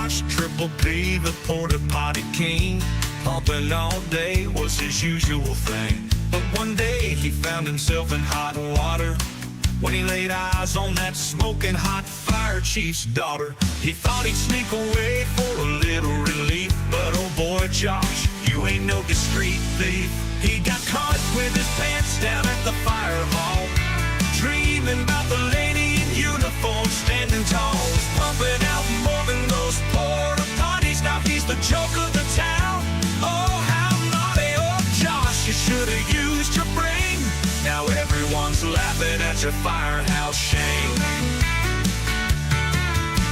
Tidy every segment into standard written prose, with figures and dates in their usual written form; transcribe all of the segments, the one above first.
Josh, Triple P, the porta potty king. Pumping all day was his usual thing. But one day he found himself in hot water when he laid eyes on that smoking hot fire chief's daughter. He thought he'd sneak away for a little relief, but oh boy, Josh, you ain't no discreet thief. He got caught with his pants down at the fire hall, dreaming about the lady in uniform standing tall, pumping out more than those porta potties. Now he's the joke of the town. Oh, how naughty, oh Josh, you should have used your brain. Now everyone's laughing at your firehouse shame.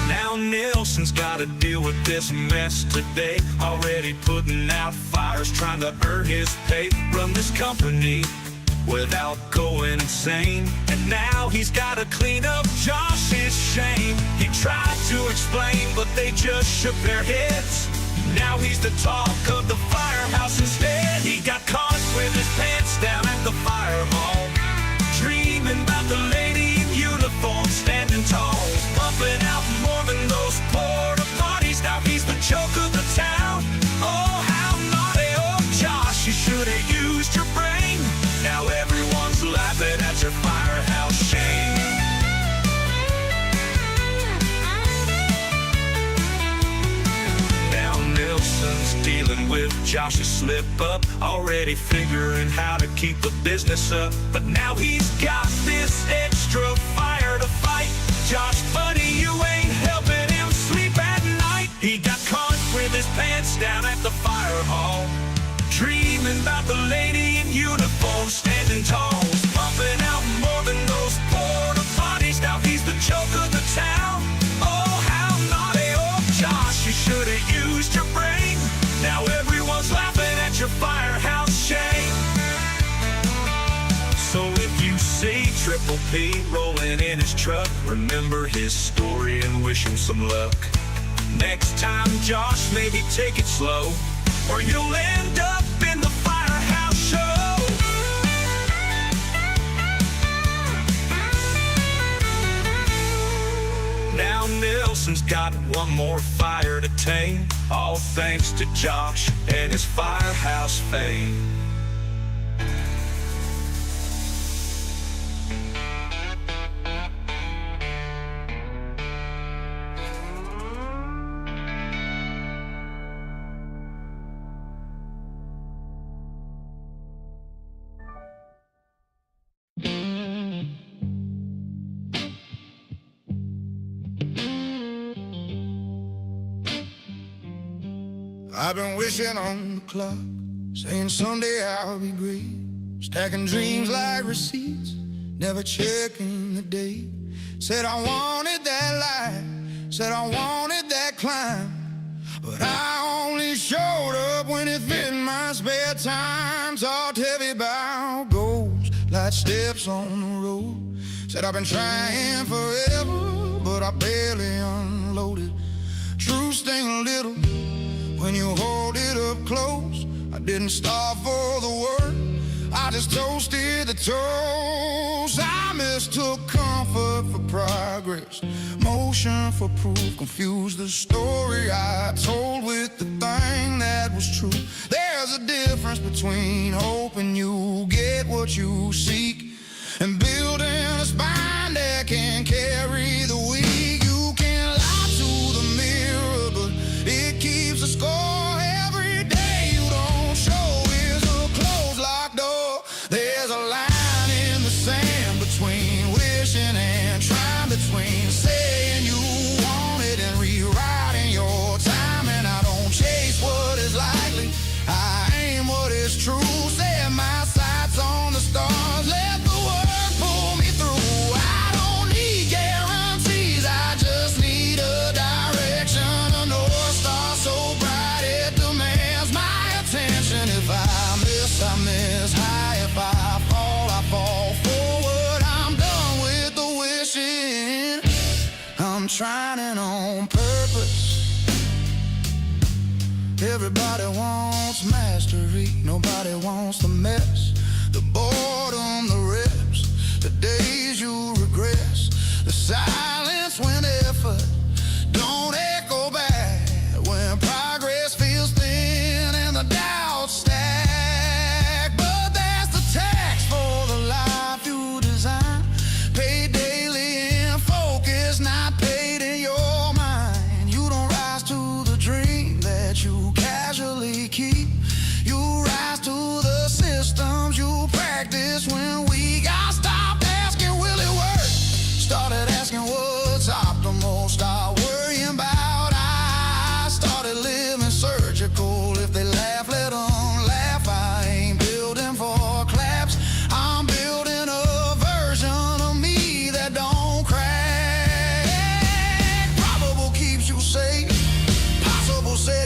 Now Nelson's gotta deal with this mess today, already putting out fires, trying to earn his pay, run this company without going insane. And now he's gotta clean up Josh's shame. He tried to explain, but they just shook their heads. Now he's the talk of the firehouse instead. He got caught with his pants down at the fire hall, dreaming about the lady in uniform standing tall, pumping out more than those porta potties. Now he's the joke of the town. Oh, how naughty, oh Josh, you should have used your brain. Now everyone's laughing at your firehouse shame. Now Nelson's dealing with Josh's slip-up, already figuring how to keep the business up. But now he's got this extra fire to fight. Josh, buddy, you ain't helping him sleep at night. He got caught with his pants down at the fire hall, dreaming about the lady in uniform standing tall, pumping out more than those porta potties. Now he's the joke of the town. Oh, how naughty, oh Josh, you should have used your brain. Now everyone's laughing at your firehouse shame. So if you see Triple P rolling in his truck, remember his story and wish him some luck. Next time, Josh, maybe take it slow, or you'll end up in the firehouse show. Now Nelson's got one more fire to tame, all thanks to Josh and his firehouse fame. I've been wishing on the clock, saying someday I'll be great, stacking dreams like receipts, never checking the date. Said I wanted that life, said I wanted that climb, but I only showed up when it fit my spare time. Talked heavy about goals, like steps on the road. Said I've been trying forever, but I barely unloaded. Truth sting a little when you hold it up close. I didn't stop for the work, I just toasted the toast. I mistook comfort for progress, motion for proof, confused the story I told with the thing that was true. There's a difference between hoping you get what you seek and building a spine that can carry the weak. You can lie to the mirror, but it keeps a score. Every day you don't show is a closed locked door. There's a line in the sand between wishing and trying, between saying you want it and rewriting your time. And I don't chase what is likely, I aim what is true. Set my sights on the stars, let the work pull me through. I don't need guarantees, I just need a direction, a north star so bright it demands my attention. If I miss high, if I fall forward. I'm done with the wishing, I'm trying it on purpose. Everybody wants mastery, nobody wants the mess, the boredom, the reps, the days you regress, the silence when effort don't echo back.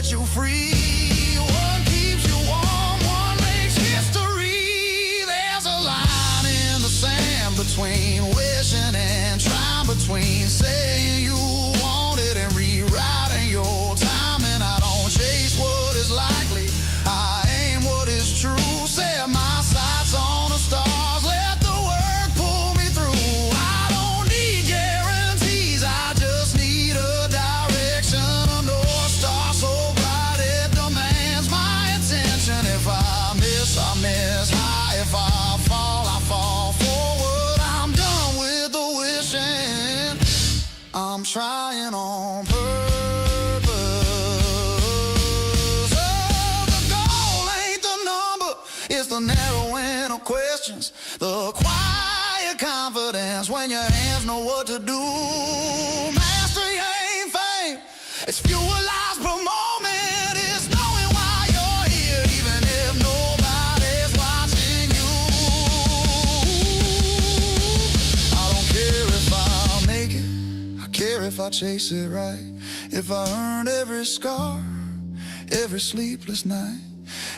set you free. One keeps you warm, one makes history. There's a line in the sand between wishing and trying, between saying you want it and rewriting your time. And I don't chase what is likely, I aim what is true. Set my sights on the stars, let the work pull me through. I don't need guarantees, I just need a direction, a north star so bright it demands my attention. If I miss, I miss high. If I fall forward. I'm done with the wishing, I'm trying on purpose. Oh, the goal ain't the number, it's the narrowing of questions, the quiet confidence when your hands know what to do. Mastery ain't fame, it's fewer lives per moment. It's knowing why you're here, even if nobody's watching you. I don't care if I make it, I care if I chase it right. If I earned every scar, every sleepless night.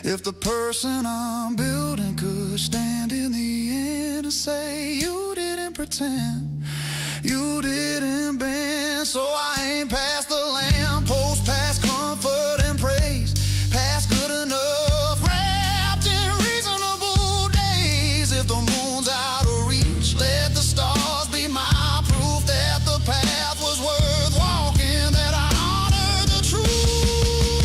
If the person I'm building could stand in the end and say you didn't pretend, you didn't bend. So I ain't past the lamppost, past comfort and praise, past good enough, wrapped in reasonable days. If the moon's out of reach, let the stars be my proof that the path was worth walking, that I honored the truth.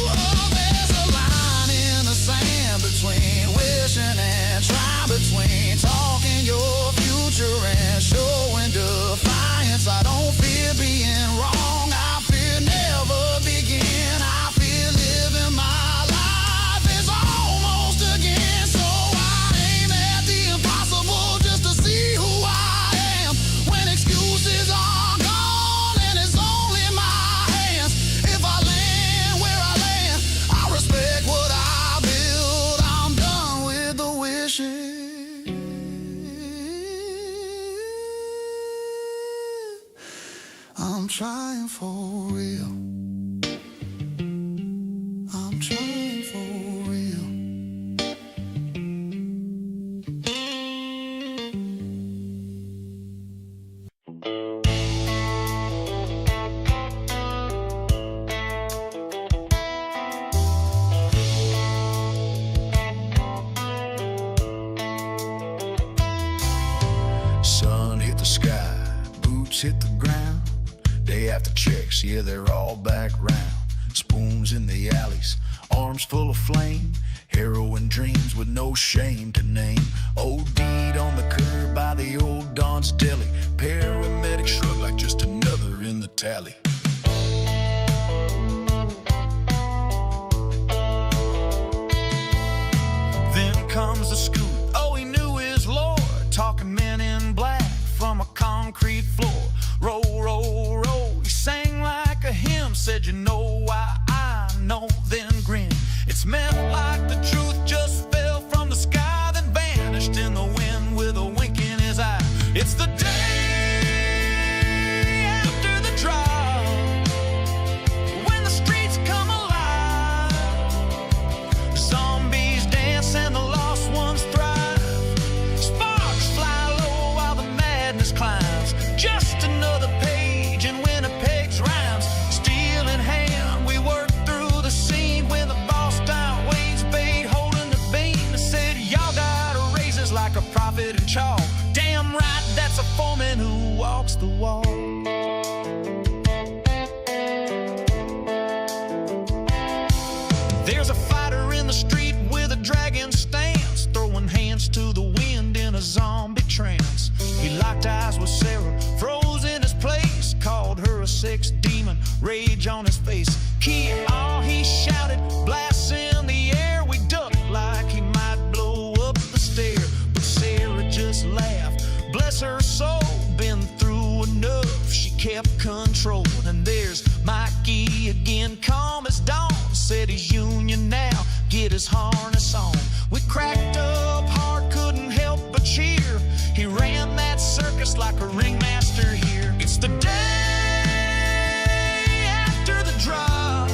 Oh, there's a line in the sand between wishing and trying, between talking your future and showing defiance. I don't fear being wrong, I fear never begin. I fear living my life is almost again. So I aim at the impossible just to see who I am. When excuses are gone and it's only my hands. If I land where I land, I respect what I build. I'm done with the wishing, I'm trying for real. I'm trying for real. Sun hit the sky, boots hit the ground. Day after checks, yeah, they're all back round. Spoons in the alleys, arms full of flame. Heroin dreams with no shame to name. OD'd on the curb by the old Don's Deli. Paramedic shrug like just another in the tally. Then comes the scoop, oh, he knew his lord. Talking men in black from a concrete floor. Roll, roll, roll, he sang like a hymn. Said, you know why I know, then grinned. It's meant like the truth just fell from the sky, then vanished in the wind with a wink in his eye. It's the day after the drop, when the streets come alive. Zombies dance and the lost ones thrive. Sparks fly low while the madness climbs. Just another page in Winnipeg's rhymes. Steel in hand, we work through the scene when the boss down waves bait, holding the beam. And said, y'all got raises like a prophet in chalk. Damn right, that's a foreman who walks the walk. There's a fighter in the street with a dragon stance, throwing hands to the wind in a zombie trance. He locked eyes with Sarah, froze in his place, called her a sex demon, rage on his face. Key, oh, he shouted, blasts in the air. We ducked like he might blow up the stair, but Sarah just laughed. Bless her soul, been through enough, she kept control. And there's Mikey again, calm as dawn. Said he's union now, get his harness on. We cracked up hard, couldn't help but cheer. He ran that circus like a ringmaster here. It's the day after the drop,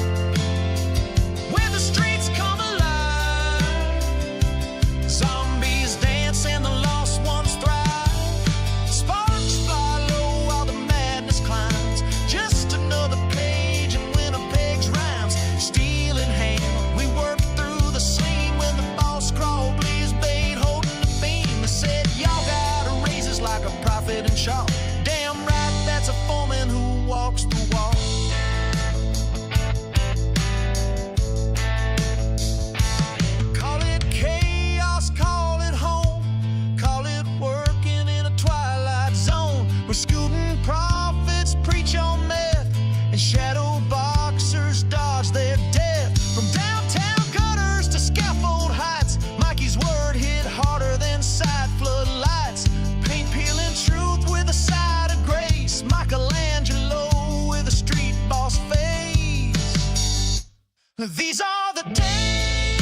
These are the days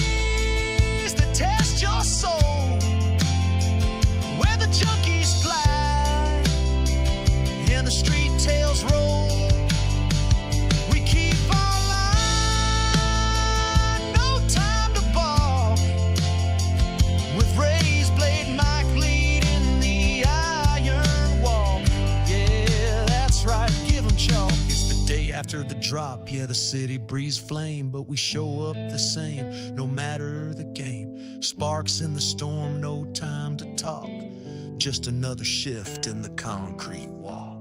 that test your soul, where the junkies fly and the street tales roll. We keep our line, no time to ball, with raised blade Mike leading the iron wall. Yeah, that's right, give 'em chalk. It's the day after the drop, yeah, the city breathes flame, but we show up the same, no matter the game. Sparks in the storm, no time to talk, just another shift in the concrete walk.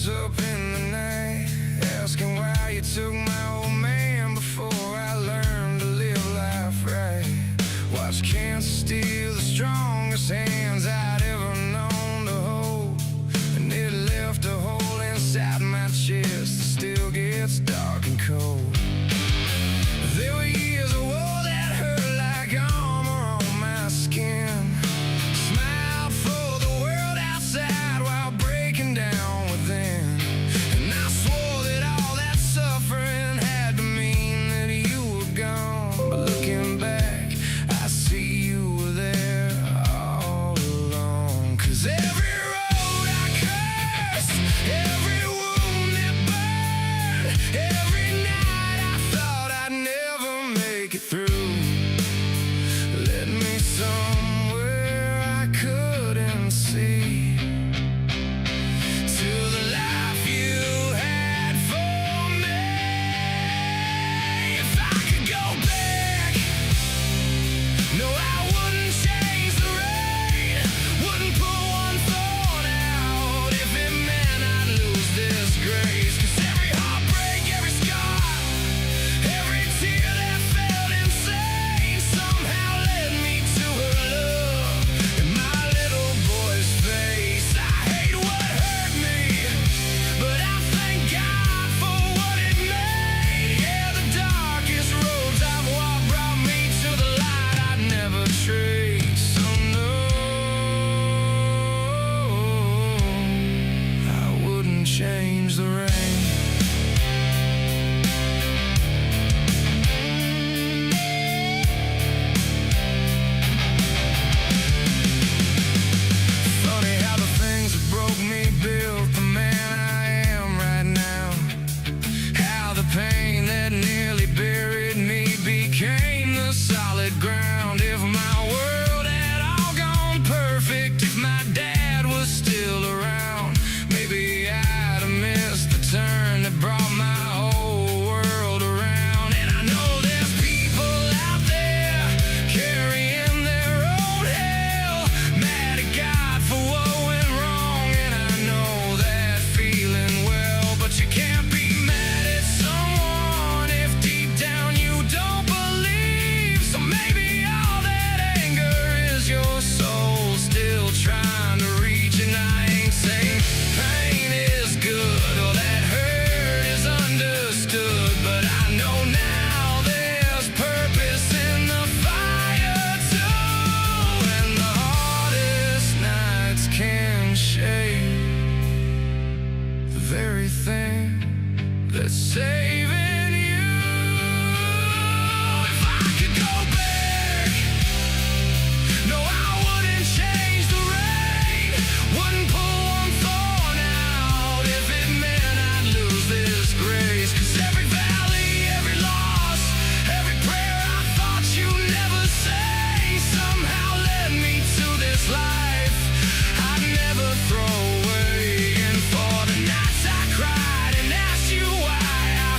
Up in the night, asking why you took my old man before I learned to live life right. Watch cancer steal the strongest hands I'd ever known to hold, and it left a hole inside my chest that still gets dark and cold. There were years of war that hurt like armor on my skin. Smiled for the world outside while breaking down within. Change the rain. Funny how the things that broke me built the man I am right now. How the pain that nearly buried me became the solid ground. If my world had all gone perfect, if my dad was still around, maybe I'd have missed the turn that brought my whole world around. And I know there's people out there carrying their own hell, mad at God for what went wrong, and I know that feeling well. But you can't be mad at someone if deep down you don't believe. So maybe all that anger is your soul still trying to reach, and I ain't saying pain is good or that hurt is understood, but I know now there's purpose in the fire too, and the hardest nights can shape the very thing that's saving you. If I could go back, no, I wouldn't change the rain, wouldn't pull one thorn out if it meant I'd lose this grace. 'Cause every valley, every loss, every prayer I thought you'd never say somehow led me to this life I'd never throw away. And for the nights I cried and asked you why, I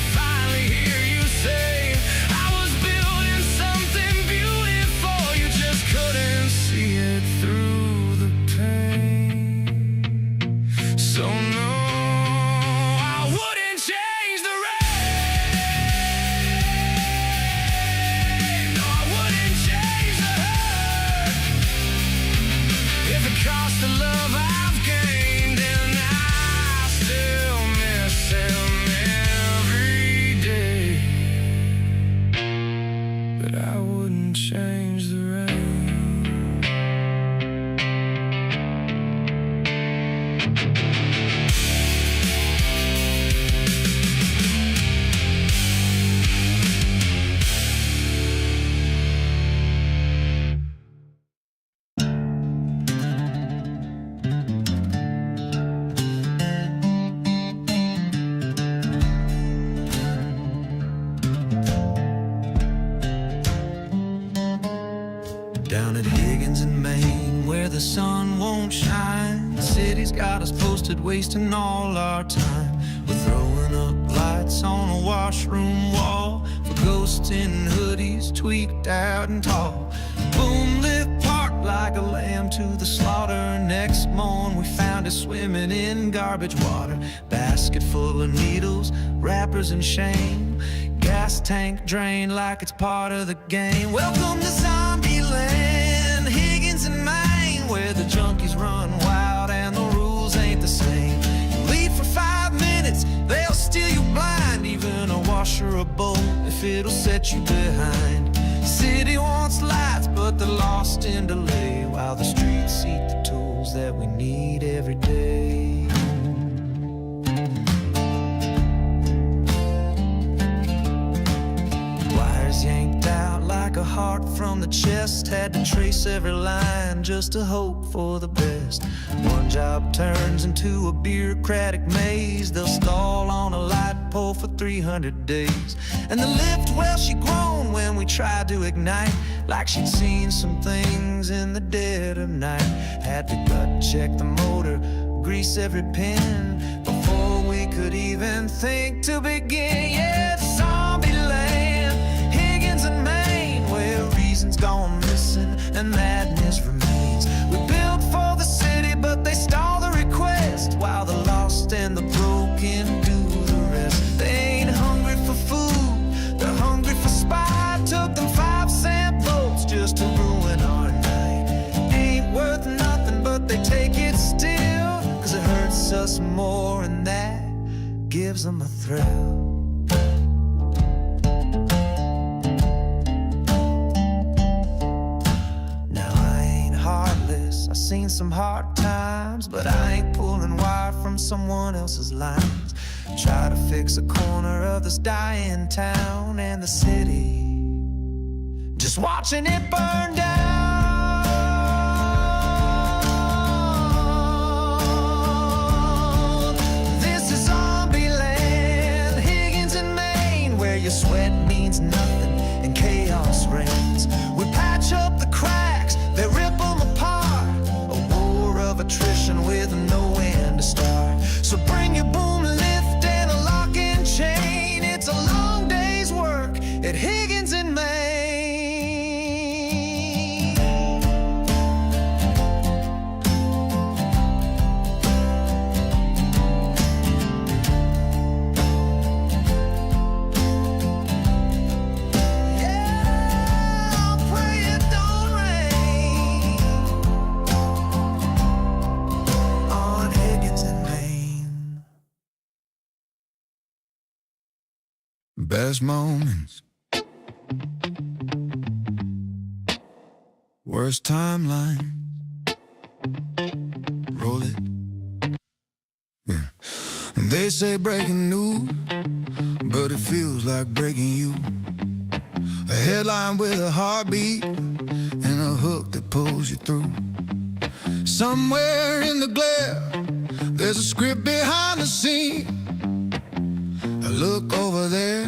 the sun won't shine. The city's got us posted, wasting all our time. We're throwing up lights on a washroom wall for ghosts in hoodies, tweaked out and tall. Boom lit park like a lamb to the slaughter. Next morn we found it swimming in garbage water. Basket full of needles, wrappers and shame. Gas tank drained like it's part of the game. Welcome to Zombie Land, Higgins and Maine, where the junkies run wild and the rules ain't the same. You leave for 5 minutes, they'll steal you blind. Even a wash or a bowl, if it'll set you behind. City wants lights, but they're lost in delay, while the streets eat the tools that we need every day. Wires yanked out like a heart from the chest. Had to trace every line just to hope for the best. One job turns into a bureaucratic maze. They'll stall on a light pole for 300 days. And the lift, well, she groaned when we tried to ignite, like she'd seen some things in the dead of night. Had to gut check the motor, grease every pin, before we could even think to begin. Yeah, it's Zombie Land, Higgins and Maine, where reason's gone missing and madness remains. We built for the city, but they stall the request, while the lost and the broken do the rest. They ain't hungry for food, they're hungry for spite. Took them 5-cent boats just to ruin our night. Ain't worth nothing, but they take it still, 'cause it hurts us more, and that gives them a thrill. I've seen some hard times, but I ain't pulling wire from someone else's lines. Try to fix a corner of this dying town, and the city just watching it burn down. This is Zombie Land, Higgins and Maine, where your sweat means nothing and chaos reigns. We patch up the cracks, they rip them apart. Attrition with no end to start. So bring your boom lift and a lock and chain. It's a long day's work at Higgins and Maine. Yeah, I'll pray it don't rain. Best moments, worst timeline. Roll it. Yeah. They say breaking news, but it feels like breaking you. A headline with a heartbeat and a hook that pulls you through. Somewhere in the glare, there's a script behind the scene. I look over there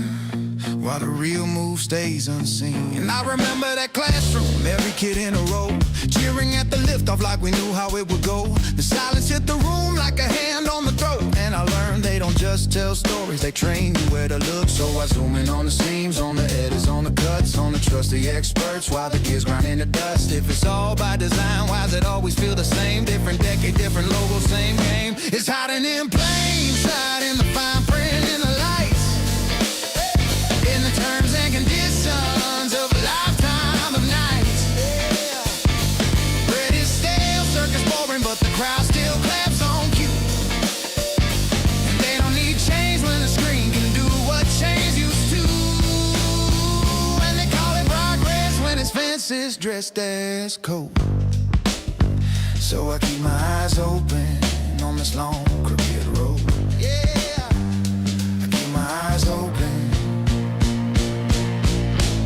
while the real move stays unseen. And I remember that classroom, every kid in a row, cheering at the liftoff like we knew how it would go. The silence hit the room like a hand on the throat. And I learned they don't just tell stories, they train you where to look. So I zoom in on the seams, on the edits, on the cuts, on the trusty experts, while the kids grind in the dust. If it's all by design, why does it always feel the same? Different decade, different logo, same game. It's hiding in plain sight, in the fine print, in the lights, in the terms and conditions of a lifetime of nights. Bread is stale, circus boring, but the crowd still claps on cue. And they don't need change when the screen can do what change used to. And they call it progress when it's fences dressed as code. So I keep my eyes open on this long, crooked road. Yeah, I keep my eyes open,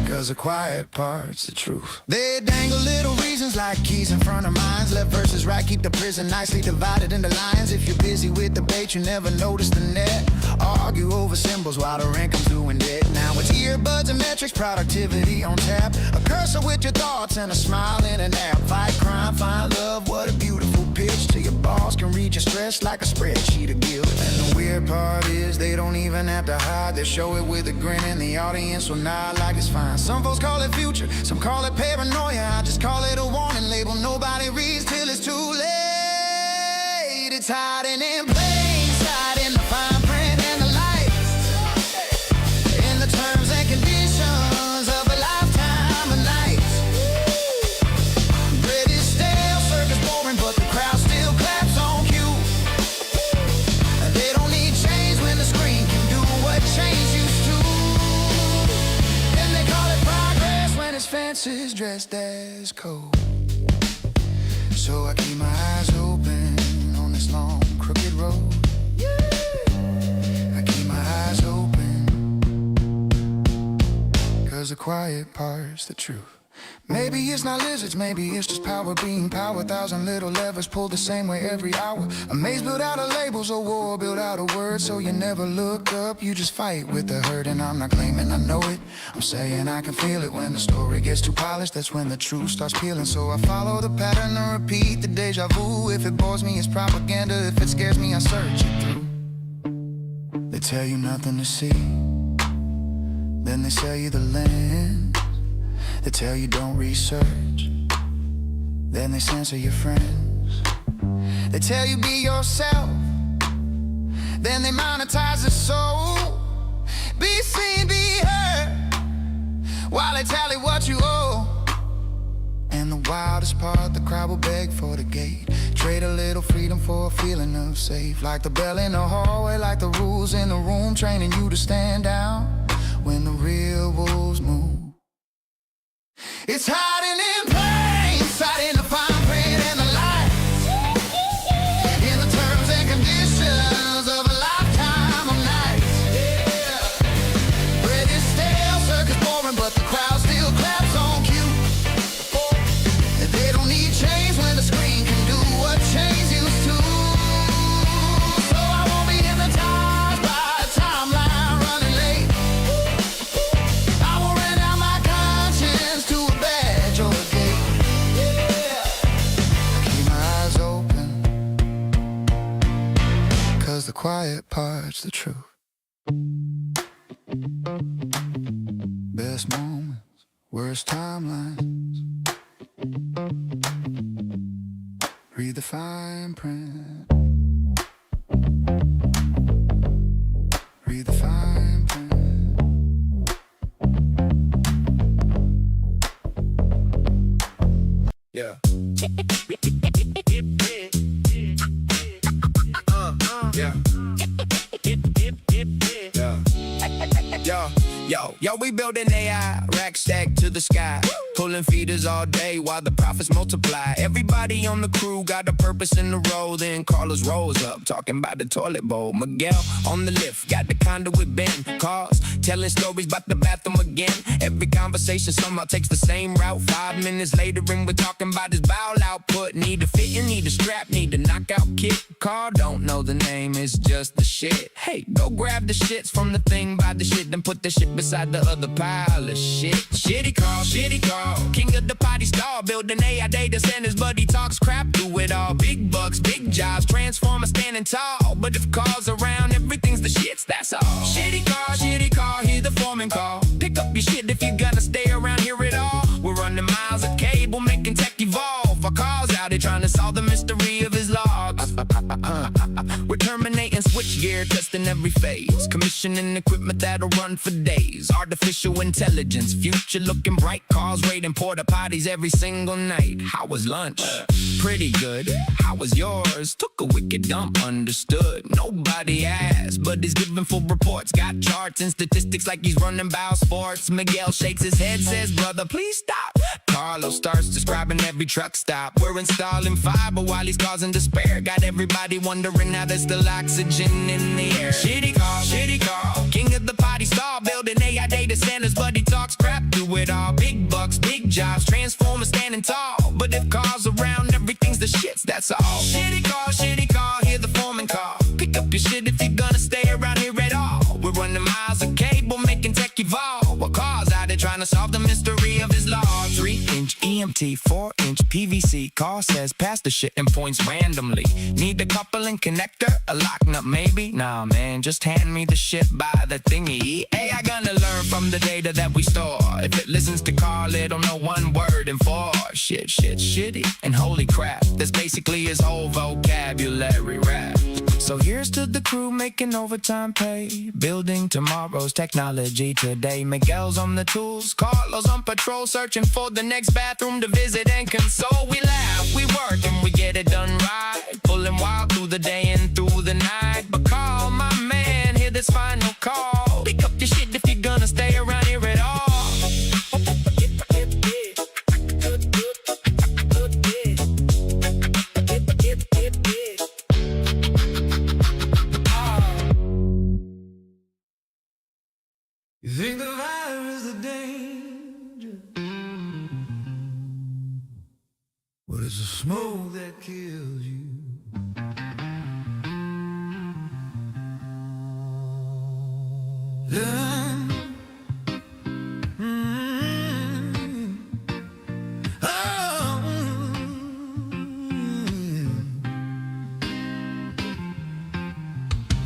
'cause 'cause the quiet part's the truth. They dangle little reasons like keys in front of minds. Left versus right, keep the prison nicely divided into lines. If you're busy with debate, you never notice the net. Argue over symbols while the rent comes due in debt. Now it's earbuds and metrics, productivity on tap. A cursor with your thoughts and a smile in an app. Fight crime, find love, what a beautiful pitch. To your boss can read your stress like a spreadsheet of guilt. And the weird part is they don't even have to hide. They show it with a grin and the audience will nod like it's fine. Some folks call it future, some call it paranoia. I just call it a warning label nobody reads till it's too late. It's hiding in plain sight in the fine print and the lights, in the terms and conditions of a lifetime of nights. Bread is stale, circus boring, but the crowd still claps on cue. And they don't need change when the screen can do what change used to. And they call it progress when it's fences dressed as code. So I keep my eyes open on this long, crooked road. I keep my eyes open, 'cause the quiet part's the truth. Maybe it's not lizards, maybe it's just power being power. 1,000 little levers pulled the same way every hour. A maze built out of labels, a war built out of words. So you never look up, you just fight with the hurt. And I'm not claiming I know it, I'm saying I can feel it. When the story gets too polished, that's when the truth starts peeling. So I follow the pattern and repeat the deja vu. If it bores me, it's propaganda. If it scares me, I search it through. They tell you nothing to see, then they sell you the lens. They tell you don't research, then they censor your friends. They tell you be yourself, then they monetize the soul. Be seen, be heard, while they tally what you owe. And the wildest part, the crowd will beg for the gate. Trade a little freedom for a feeling of safe. Like the bell in the hallway, like the rules in the room, training you to stand down when the real wolves move. It's hiding in plain sight in the fine print and the lights, in the terms and conditions of a lifetime of nights. Yeah. Bread is stale, circus boring, but the crowd still claps on cue. And they don't need change when the screen can do what change used to. So I won't be hypnotized by a timeline running late. I won't rent out my conscience to a badge or a gate. Yeah. I keep my eyes open, 'cause the quiet part's the truth. Best moments, worst timelines. Read the fine print. Read the fine print. Yeah. Yeah. Yo, we building AI, rack stack to the sky. Pulling feeders all day while the profits multiply. Everybody on the crew got a purpose in the role. Then Carlos rolls up, talking about the toilet bowl. Miguel on the lift, got the conduit bend. Cars telling stories about the bathroom again. Every conversation somehow takes the same route. 5 minutes later and we're talking about his bowel output. Need a fitting, need a strap, need a knockout kit. Carl don't know the name, it's just the shit. Hey, go grab the shits from the thing by the shit, then put the shit beside the other pile of shit. Shitty Carl, king of the potty star. Building AI data centers, but he talks crap through it all. Big bucks, big jobs, transformer standing tall. But if Carl's around, everything's the shits, that's all. Shitty Carl, hear the foreman call. Pick up your shit if you're gonna stay around here at all. We're running miles of cable, making tech evolve. Our Carl's out here trying to solve the mystery of his logs. We're terminating switchgear, testing every phase. Commissioning equipment that'll run for days. Artificial intelligence, future looking bright. Cars raiding porta potties every single night. How was lunch? Pretty good. How was yours? Took a wicked dump, understood. Nobody asked, but he's giving full reports. Got charts and statistics like he's running bow sports. Miguel shakes his head, says, brother, please stop. Carlos starts describing every truck stop. We're installing fiber while he's causing despair. Got everybody wondering how there's still oxygen in the air. Shitty Carl, king of the potty star. Building AI data centers, but he talks crap through it all. that's all. Shitty car, hear the foreman call. Pick up your shit if you're gonna stay around here at all. We're running miles of cable, making tech evolve. While cars out there trying to solve the mystery of his law. 3-inch EMT, 4-inch PVC. Car says pass the shit and points randomly. Need a coupling connector, a lock nut maybe? Nah man, just hand me the shit by the thingy. AI gonna learn from the data that we store. If it listens to Carl, it'll know one word and four. Shit, shitty, and holy crap. That's basically his whole vocabulary rap. So here's to the crew making overtime pay, building tomorrow's technology today. Miguel's on the tools, Carlos on patrol, searching for the next bathroom to visit and console. We laugh, we work, and we get it done right, pulling wild through the day and through the night. But Carl, my man, hear this final call. Pick up your shit if you're gonna stay around here at all. You think the fire is the danger, but it's the smoke that kills you. Then,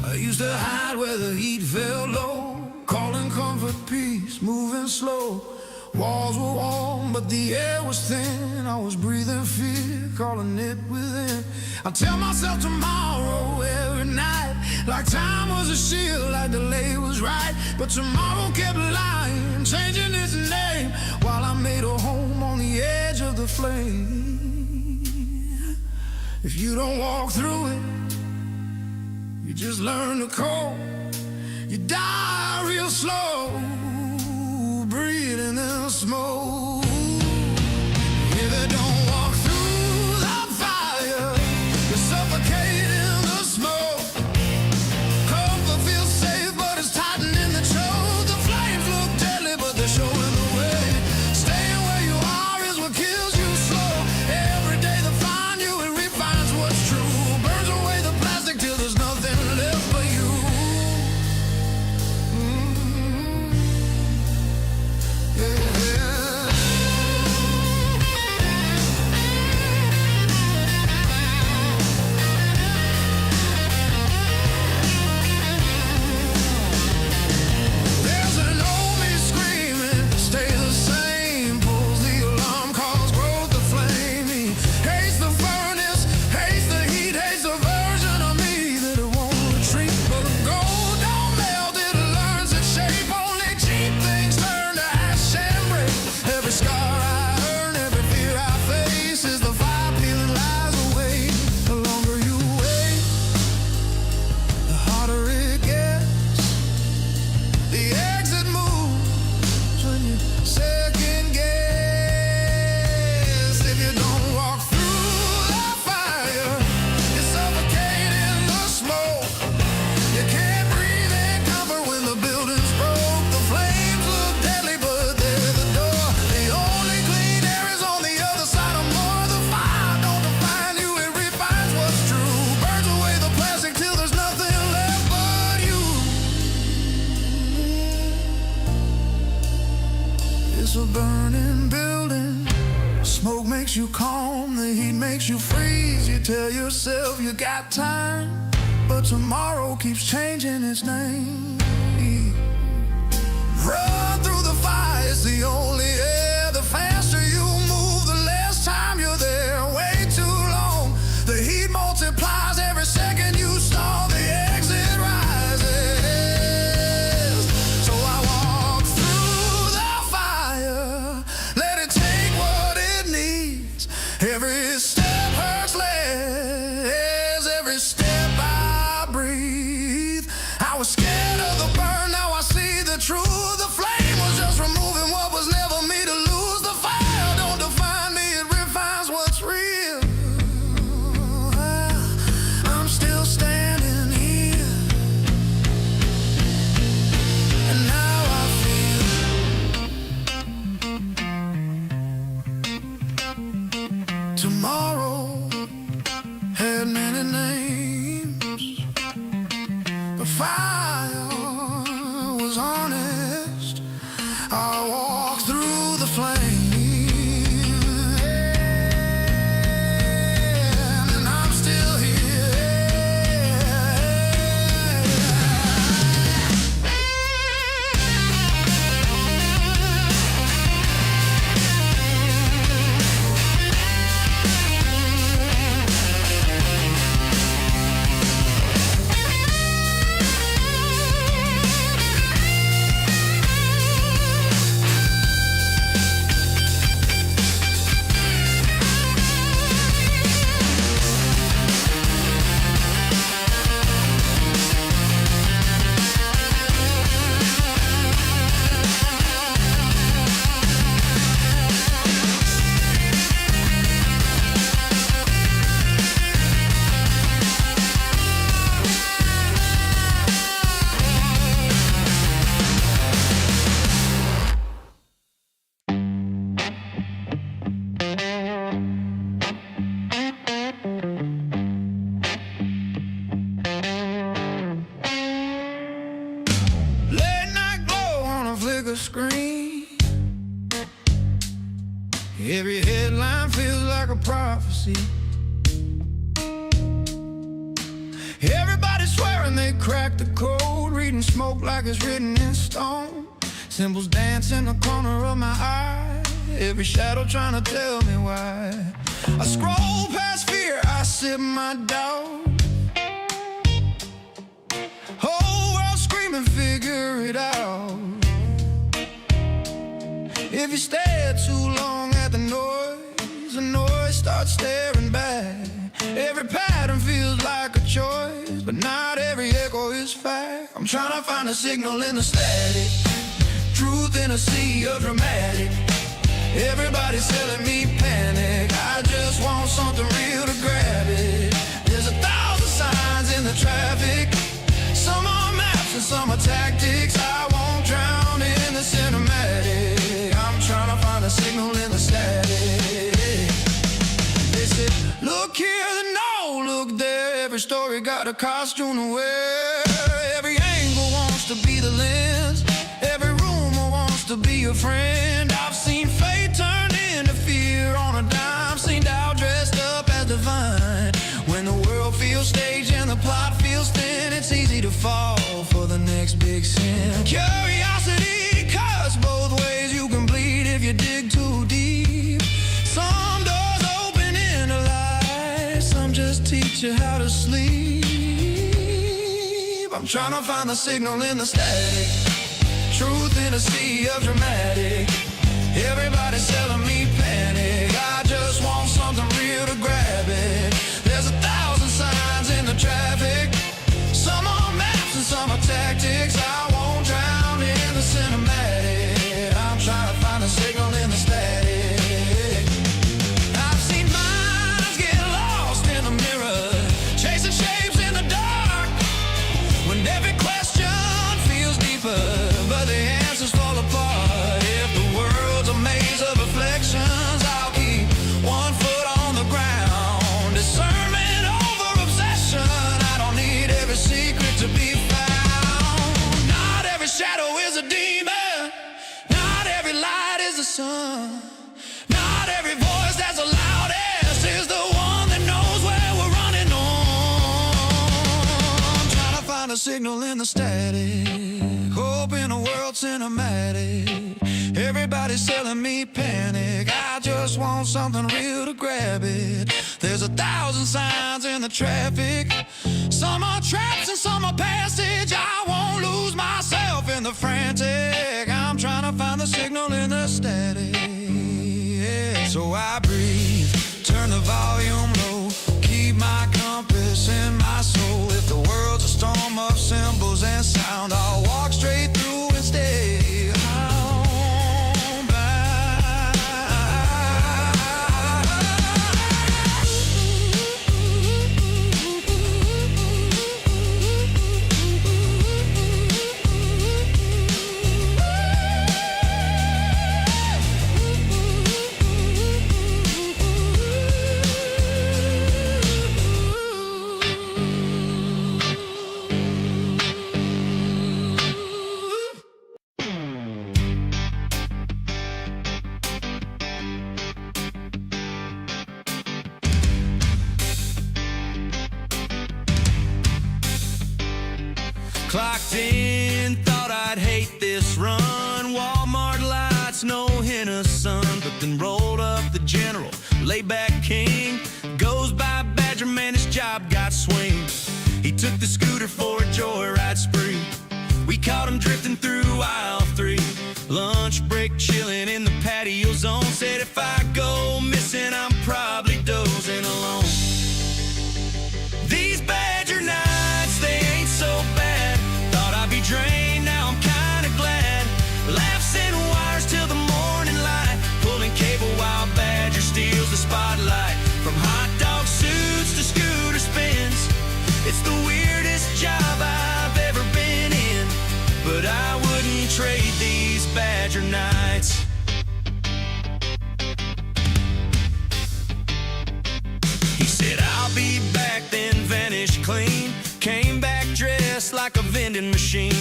I used to hide where the heat fell low, calling comfort peace, moving slow. Walls were warm, but the air was thin. I was breathing fear, calling it within. I tell myself tomorrow every night, like time was a shield, like delay was right. But tomorrow kept lying, changing its name, while I made a home on the edge of the flame. If you don't walk through it, you just learn to cope. You die real slow, breathing in smoke. If you don't walk through the fire, you suffocate in the smoke. Comfort feels safe, but it's tightening the choke. The flames look deadly, but they're showing the way. Staying where you are is what kills you slow. Every day they find you, it refines what's true. Burns away the plastic till there's nothing left for you. A burning building, smoke makes you calm, the heat makes you freeze. You tell yourself you got time, but tomorrow keeps changing its name. Run through the fire, it's the only air. The faster you move, the less time you're there. Way too long, the heat multiplies every second you stall. The exit rises. So I walk through the fire, let it take what it needs. Every step hurts less, every step I breathe. I was scared of bigger screen. Every headline feels like a prophecy. Everybody's swearing they cracked the code, reading smoke like it's written in stone. Symbols dance in the corner of my eye, every shadow trying to tell me why. I scroll past fear, I sip my doubt. Whole world screaming, figure it out. If you stare too long at the noise starts staring back. Every pattern feels like a choice, but not every echo is fact. I'm trying to find a signal in the static, truth in a sea of dramatic. Everybody's selling me panic, I just want something real to grab it. There's 1,000 signs in the traffic, some are maps and some are tactics. I won't drown in the cinematic, I'm trying to find a signal in the static. They said, look here, then no, look there. Every story got a costume to wear. Every angle wants to be the lens, every rumor wants to be a friend. I've seen fate turn into fear on a dime, seen doubt dressed up as divine. When the world feels staged and the plot feels thin, it's easy to fall for the next big sin. Curiosity cuts both ways, you can bleed if you dig too deep. Some doors open into light, some just teach you how to sleep. I'm trying to find the signal in the static, truth in a sea of dramatic. Everybody's selling me panic, I just want something real to grab it. There's 1,000 signs in the traffic, some are maps and some are tactics. I won't drown in the cinematic, I'm trying to find a signal in the static. I've seen minds get lost in the mirror, chasing shapes in the dark, when every question feels deeper, but the answers fall apart. If the world's a maze of reflections, I'll keep one foot on the ground. Discernment over obsession, I don't need every secret to be found. Not every shadow is a demon, not every light is the sun, not every voice that's the loudest is the one that knows where we're running on. I'm trying to find a signal in the static, hope in a world cinematic. Everybody's selling me panic, I just want something real to grab it. There's 1,000 signs in the traffic, some are traps and some are passage. I won't lose myself in the frantic, I'm trying to find the signal in the static. Yeah. So I breathe, turn the volume low, keep my compass in my soul. If the world's a storm of symbols and sound, I'll walk straight through and stay homebound. Clocked in, thought I'd hate this run. Walmart lights, no hint of sun. But then rolled up the general, laid-back king. Goes by Badger, man, his job got swing. He took the scooter for a joyride spree. We caught him drifting through aisle 3. Lunch break, chilling in the patio zone. Said if I go missing, I'm probably dozing alone. These Badger nights, they ain't so bad. Thought I'd be drained, now I'm kinda glad. Laughs and wires till the morning light, pulling cable while Badger steals the spotlight. From hot dog suits to scooter spins, it's the weirdest job I've ever been in. But I wouldn't trade these Badger nights. He said I'll be back, then vanished clean. Came back dressed like a vending machine.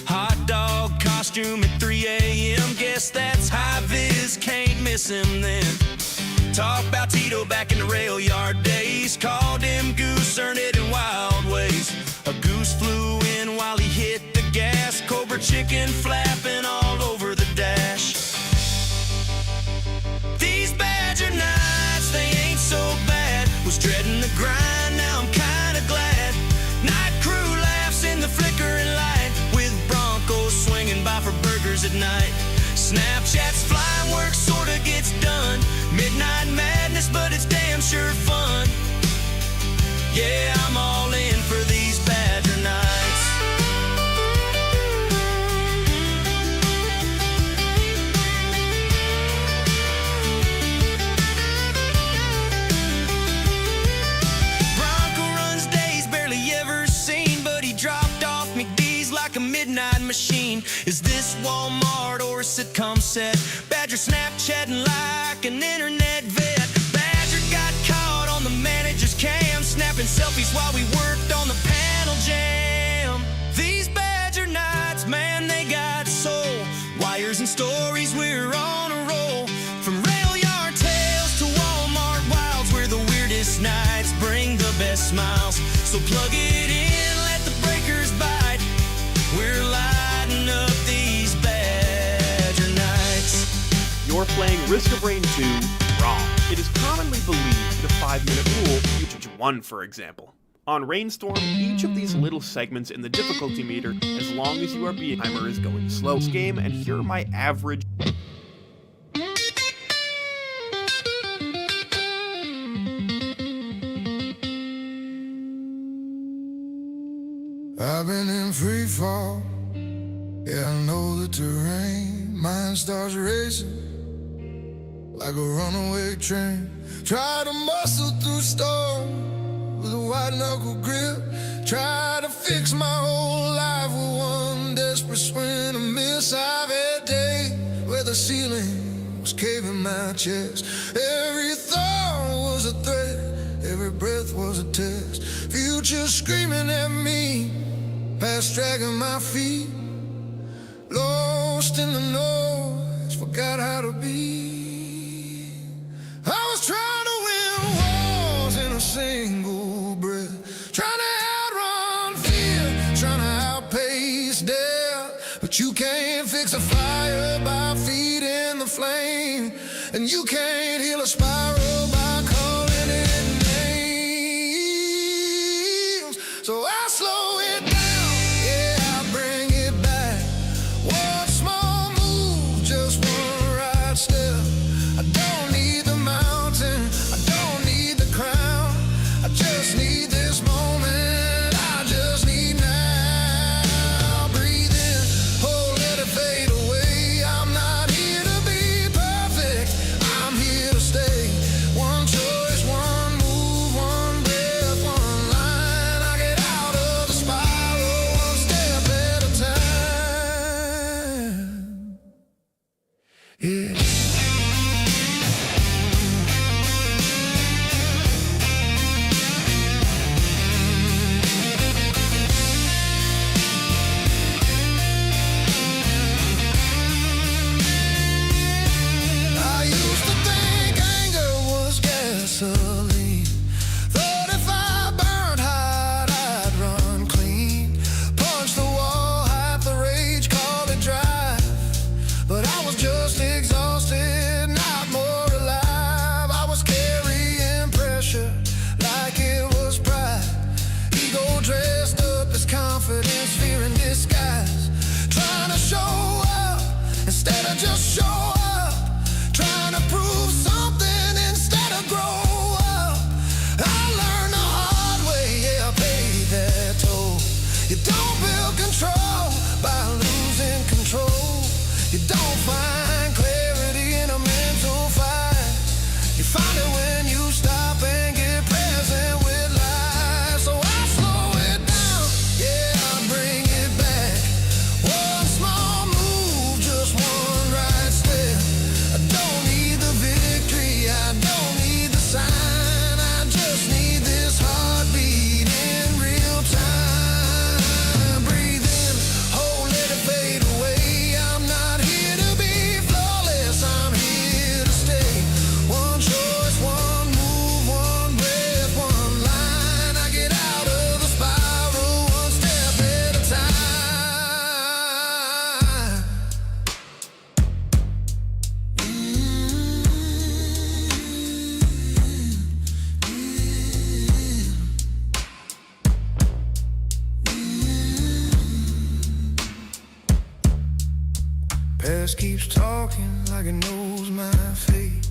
Hot dog costume at 3 3 a.m. Guess that's high vis, can't miss him then. Talk about Tito back in the rail yard days. Called him goose, earned it in wild ways. A goose flew in while he hit the gas. Cobra chicken flapping all over the dash. These Badger nights, they ain't so bad. Was dreading the grind, now I'm kinda glad. Night crew laughs in the flickering light, with Broncos swinging by for burgers at night. Snapchats flying, work sorta gets done. Midnight madness, but it's damn sure fun. Yeah, I'm all in for these Badger nights. Bronco runs days barely ever seen, but he dropped off McD's like a midnight machine. Is this Walmart or a sitcom set? Badger Snapchatting like an internet vet. Badger got caught on the manager's cam, snapping selfies while we worked on the panel jam. These Badger nights, man, they got soul. Wires and stories, we're on a roll. From rail yard tales to Walmart wilds, we're the weirdest nights, bring the best smiles. So plug it in, let the breakers bite. We're lighting up these Badger nights. You're playing Risk of Rain 2 wrong. It is commonly believed the 5-minute rule, which 1 for example. On Rainstorm, each of these little segments in the difficulty meter, as long as you are being timer is going slow. This game, and here are my average. I've been in free fall. Yeah, I know the terrain. Mind starts racing like a runaway train. Try to muscle through storm with a white knuckle grip. Try to fix my whole life with one desperate swing and miss. I've had days where the ceiling was caving my chest. Every thought was a threat, every breath was a test. Future screaming at me, past dragging my feet. Lost in the noise, forgot how to be. I was trying to win wars in a single breath, trying to outrun fear, trying to outpace death. But you can't fix a fire by feeding the flame, and you can't heal a spiral by calling it names. So I slow it down, yeah, I bring it back. One small move, just one right step. I don't need the mountain, I don't need the crown. I just need this moment, I just need now. Breathe in, oh, let it fade away. I'm not here to be perfect, I'm here to stay. Past keeps talking like it knows my fate.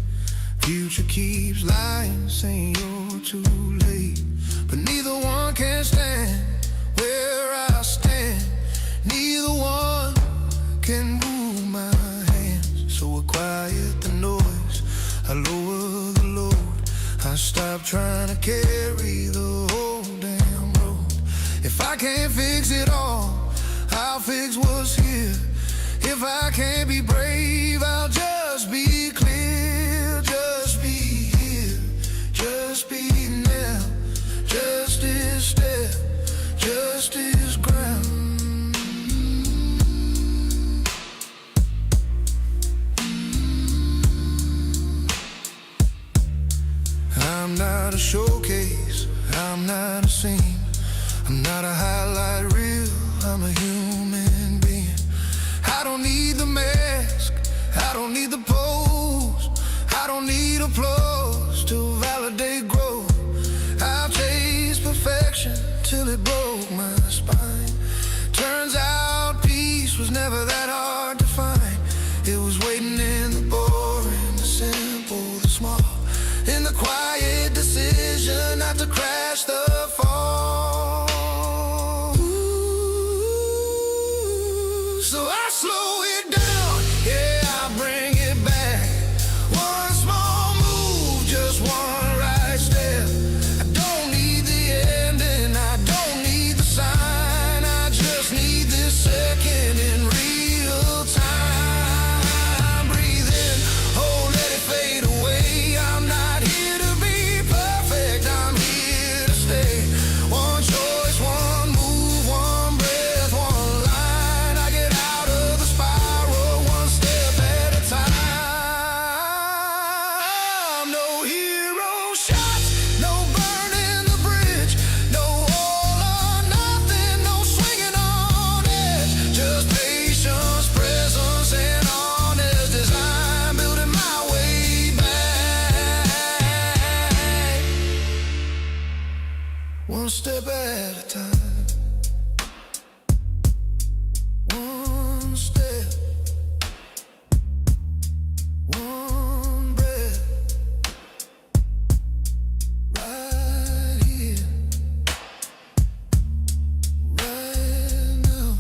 Future keeps lying, saying you're too late. But neither one can stand where I stand. Neither one can move my hands. So I quiet the noise, I lower the load. I stop trying to carry the whole damn road. If I can't fix it all, I'll fix what's here. If I can't be brave, I'll just be clear. Just be here, just be now. Justice step, justice ground. I'm not a showcase, I'm not a scene. I'm not a highlight reel, I'm a human being. I don't need the mask, I don't need the pose, I don't need applause to validate growth. I've chased perfection till it broke my spine. Turns out peace was never that hard to find. It was waiting in the boring, the simple, the small, in the quiet decision not to crash the fall. So I slow it down, yeah, I bring it back. One small move, just one right step. I don't need the ending, I don't need the sign. I just need this second in real time. Breathe in, oh, let it fade away. I'm not here to be perfect, I'm here to stay. One choice, one move, one breath, one line. I get out of the spiral one step at a time. No hero shots, no burning the bridge, no all or nothing, no swinging on edge. Just patience, presence, and honest design, building my way back. One step at a time. One step, one breath, right here, right now.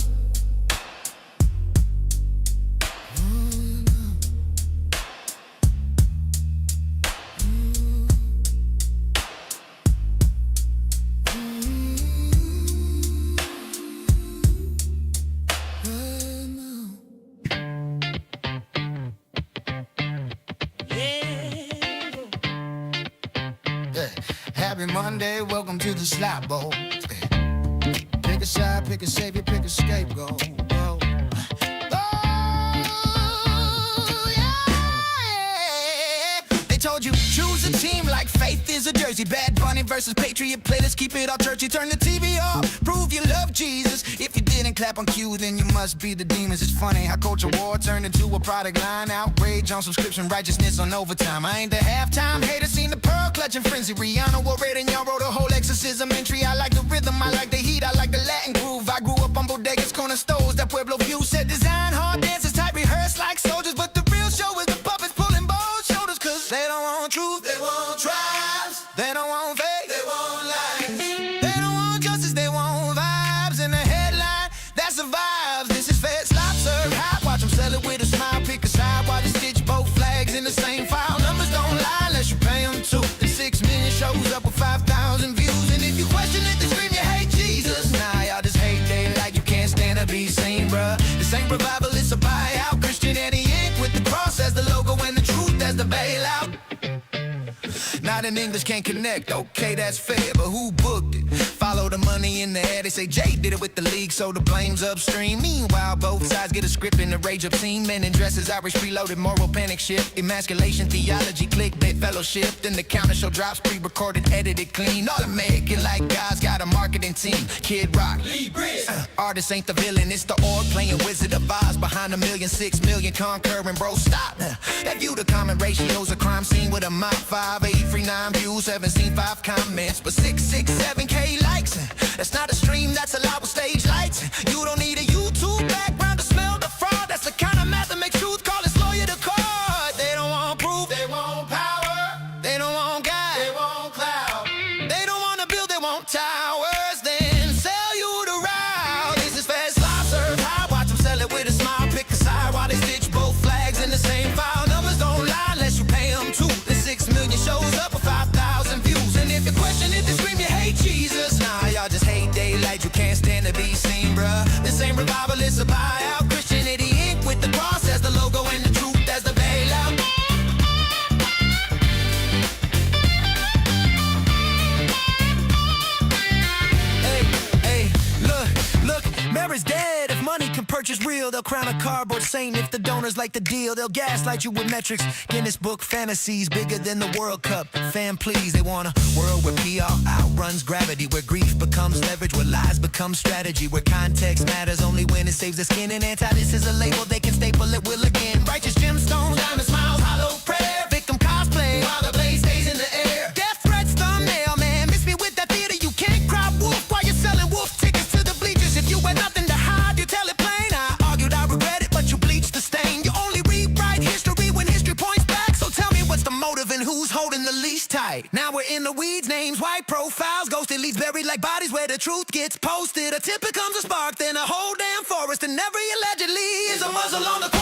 Yeah. Happy Monday, welcome to the slop bowl. Pick a side, pick a savior, pick a scapegoat. Oh, yeah. They told you choose a team like faith is a jersey. Bad Bunny versus Patriot play. Let's keep it all churchy. Turn the TV off. Prove you love Jesus. If you didn't clap on cue, then you must be the demons. It's funny how culture war turned into a product line. Outrage on subscription, righteousness on overtime. I ain't the halftime hater, seen the pearl clutching frenzy. Rihanna wore red and y'all wrote a whole exorcism entry. I like the rhythm, I like the heat, I like the Latin groove. I grew up on bodegas, corner stores, that Pueblo view. Set design, hard dances, type rehearsed like soldiers. But the real show is the puppets pulling bold shoulders. Cause they don't want truth, they want tribes. They don't want faith, they want lies. They don't want justice, they want vibes. And the headline, that survives. This is fed slop, serve hot. Watch them sell it with a smile, pick a side. While they stitch both flags in the same file. Numbers don't lie unless you pay them too. The 6 million shows up with 5,000 views. And if you question it, then scream you hate Jesus. Nah, y'all just hate they like you can't stand to be seen, bruh. This ain't revival, it's a buyout. Christianity Inc. with the cross as the logo and the truth as the bailout. Not in English, can't connect, okay, that's fair, but who booked it? Follow the money in the air, they say Jay did it with the league, so the blame's upstream. Meanwhile, both sides get a script in the rage obscene. Men in dresses, Irish preloaded, moral panic shift. Emasculation, theology, clickbait, fellowship. Then the counter show drops, pre-recorded, edited, clean. Automatic, like God's got a marketing team. Kid Rock, artist ain't the villain, it's the org playing Wizard of Oz. Behind 1,000,000, 6 million concurring, bro, stop. That view the common ratios, a crime scene with a Mach 5, 839 views, haven't seen 5 comments, but 667K likes. That's not a stream, that's a lot with stage lights. You don't need a YouTube background to smell the fraud. That's the kind of math that makes Revivalists, a buyout. Christianity Inc. with the cross as the logo and the truth as the bailout. Hey, look, Mary's dead. If money can purchase real, they'll crown a cardboard saint. If the donors like the deal, they'll gaslight you with metrics. Guinness Book fantasies bigger than the World Cup. Fan please, they want a world where PR outruns gravity, where grief becomes leverage, where lies become strategy, where context matters only when it saves the skin. And anti-this is a label they can staple it will again. Righteous gemstones, diamond smiles, hollow prayer, victim cosplay while the blade stays in the air. Death threats, thumbnail man, miss me with that theater. You can't cry wolf while you're selling wolf tickets to the bleachers. If you had nothing to hide, you tell it plain. I argued, I regret it, but you bleached the stain. You only rewrite history when history points back. So tell me what's the motive and who's holding the leash tight. Now we're in the weeds, names, white profiles, ghosted leads buried like bodies where the truth gets posted. A tip becomes a spark, then a whole damn forest, and every allegedly is a muzzle on the